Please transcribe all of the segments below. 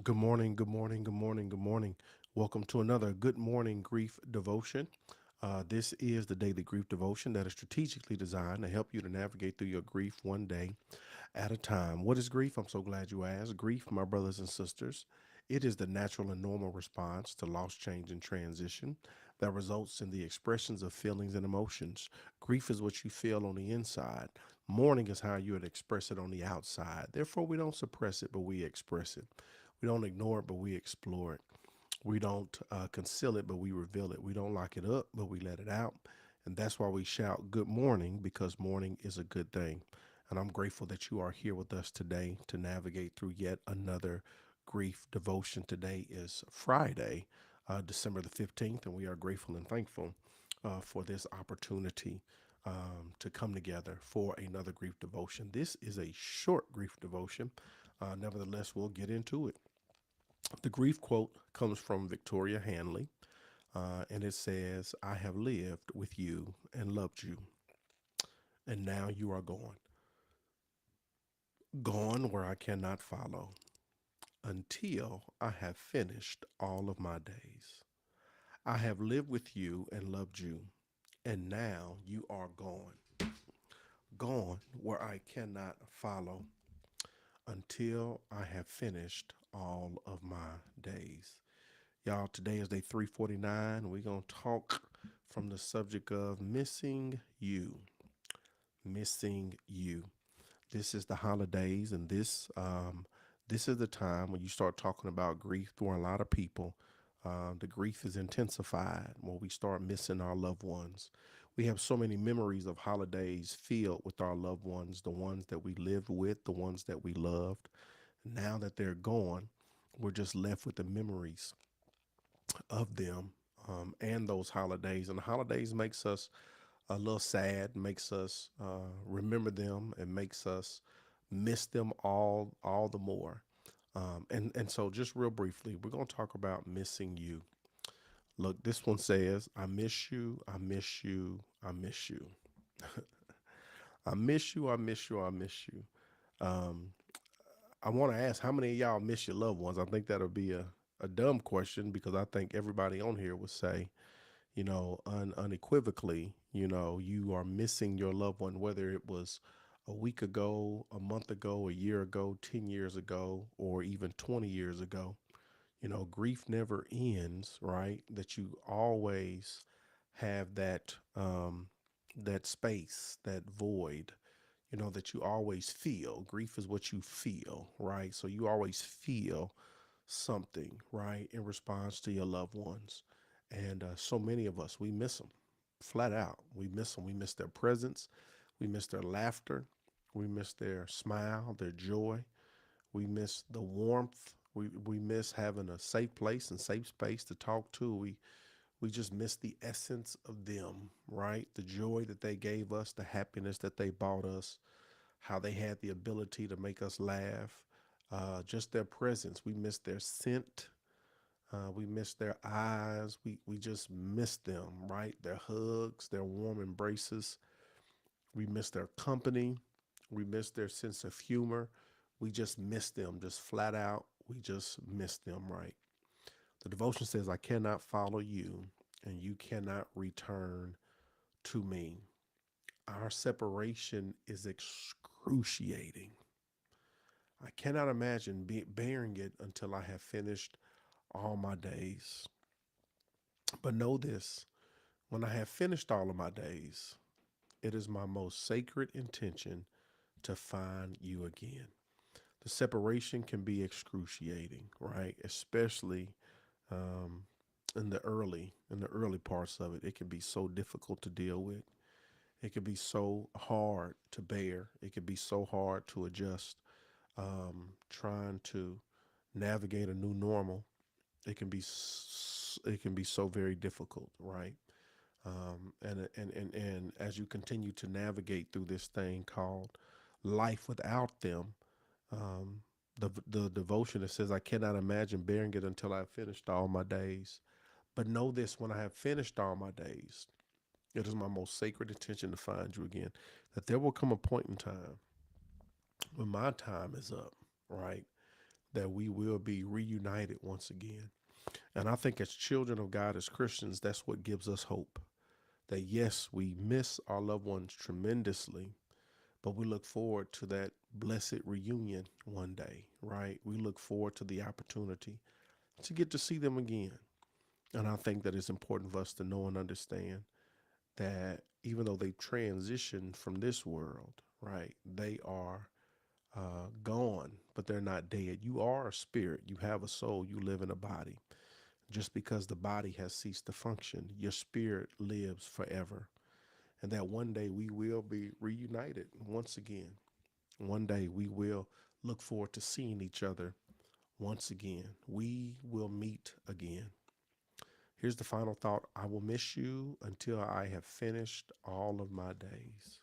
Good morning, good morning, good morning, good morning. Welcome to another Good Morning Grief Devotion. This is the daily grief devotion that is strategically designed to help you to navigate through your grief one day at a time. What is grief? I'm so glad you asked. Grief, my brothers and sisters, it is the natural and normal response to loss, change, and transition that results in the expressions of feelings and emotions. Grief is what you feel on the inside. Mourning is how you would express it on the outside. Therefore, we don't suppress it, but we express it. We don't ignore it, but we explore it. We don't conceal it, but we reveal it. We don't lock it up, but we let it out. And that's why we shout good morning, because morning is a good thing. And I'm grateful that you are here with us today to navigate through yet another grief devotion. Today is Friday, December the 15th, and we are grateful and thankful for this opportunity to come together for another grief devotion. This is a short grief devotion. Nevertheless, we'll get into it. The grief quote comes from Victoria Hanley, and it says, I have lived with you and loved you, and now you are gone. Gone where I cannot follow, until I have finished all of my days. I have lived with you and loved you, and now you are gone. Gone where I cannot follow, until I have finished all of my days. Y'all, today is day 349. We're going to talk from the subject of missing you. Missing you. This is the holidays, and this is the time when you start talking about grief for a lot of people. The grief is intensified when we start missing our loved ones. We have so many memories of holidays filled with our loved ones, the ones that we lived with, the ones that we loved. Now that they're gone, we're just left with the memories of them and those holidays. And the holidays makes us a little sad, makes us remember them, and makes us miss them all the more. And so just real briefly, we're gonna talk about missing you. Look, this one says, I miss you, I miss you, I miss you. I miss you, I miss you, I miss you. Um, I want to ask how many of y'all miss your loved ones? I think that'll be a dumb question because I think everybody on here would say, unequivocally, you are missing your loved one, whether it was a week ago, a month ago, a year ago, 10 years ago, or even 20 years ago. Grief never ends, right? That you always have that space, that void, that you always feel. Grief is what you feel, right? So you always feel something, right, in response to your loved ones. And so many of us, we miss them flat out. We miss them. We miss their presence. We miss their laughter. We miss their smile, their joy. We miss the warmth. We miss having a safe place and safe space to talk to. We just miss the essence of them, right? The joy that they gave us, the happiness that they brought us, how they had the ability to make us laugh, just their presence. We miss their scent. We miss their eyes. We just miss them, right? Their hugs, their warm embraces. We miss their company. We miss their sense of humor. We just miss them, just flat out. We just miss them, right? The devotion says, I cannot follow you, and you cannot return to me. Our separation is excruciating. I cannot imagine bearing it until I have finished all my days. But know this, when I have finished all of my days, it is my most sacred intention to find you again. The separation can be excruciating, right? Especially um, in the early parts of it. It can be so difficult to deal with. It can be so hard to bear. It can be so hard to adjust. Trying to navigate a new normal, it can be so very difficult, right? And as you continue to navigate through this thing called life without them, um, the devotion that says, I cannot imagine bearing it until I've finished all my days. But know this, when I have finished all my days, it is my most sacred intention to find you again. That there will come a point in time when my time is up, right? that we will be reunited once again. And I think as children of God, as Christians, that's what gives us hope. That yes, we miss our loved ones tremendously, but we look forward to that blessed reunion one day, right? We look forward to the opportunity to get to see them again. And I think that it's important for us to know and understand that even though they transitioned from this world, right, they are gone, but they're not dead. You are a spirit, you have a soul, you live in a body. Just because the body has ceased to function, your spirit lives forever. And that one day we will be reunited once again. One day we will look forward to seeing each other once again. We will meet again. Here's the final thought: I will miss you until I have finished all of my days.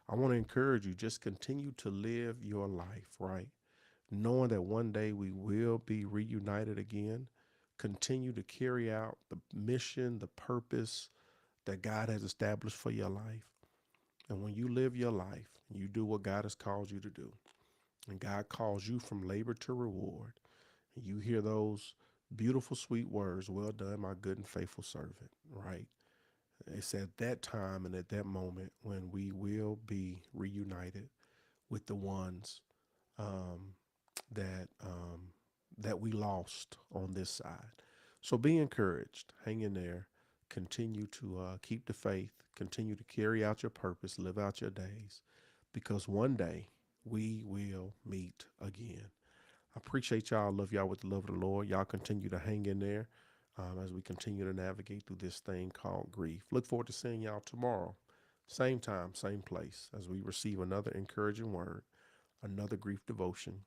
I want to encourage you, just continue to live your life, right? Knowing that one day we will be reunited again. Continue to carry out the mission, the purpose that God has established for your life. And when you live your life, you do what God has called you to do, and God calls you from labor to reward, and you hear those beautiful, sweet words, well done, my good and faithful servant, right? It's at that time and at that moment when we will be reunited with the ones um, that that we lost on this side. So be encouraged. Hang in there. Continue to keep the faith. Continue to carry out your purpose. Live out your days, because one day we will meet again. I appreciate y'all. I love y'all with the love of the Lord. Y'all continue to hang in there as we continue to navigate through this thing called grief. Look forward to seeing y'all tomorrow. Same time, same place, as we receive another encouraging word, another grief devotion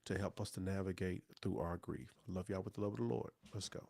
to help us to navigate through our grief. I love y'all with the love of the Lord. Let's go.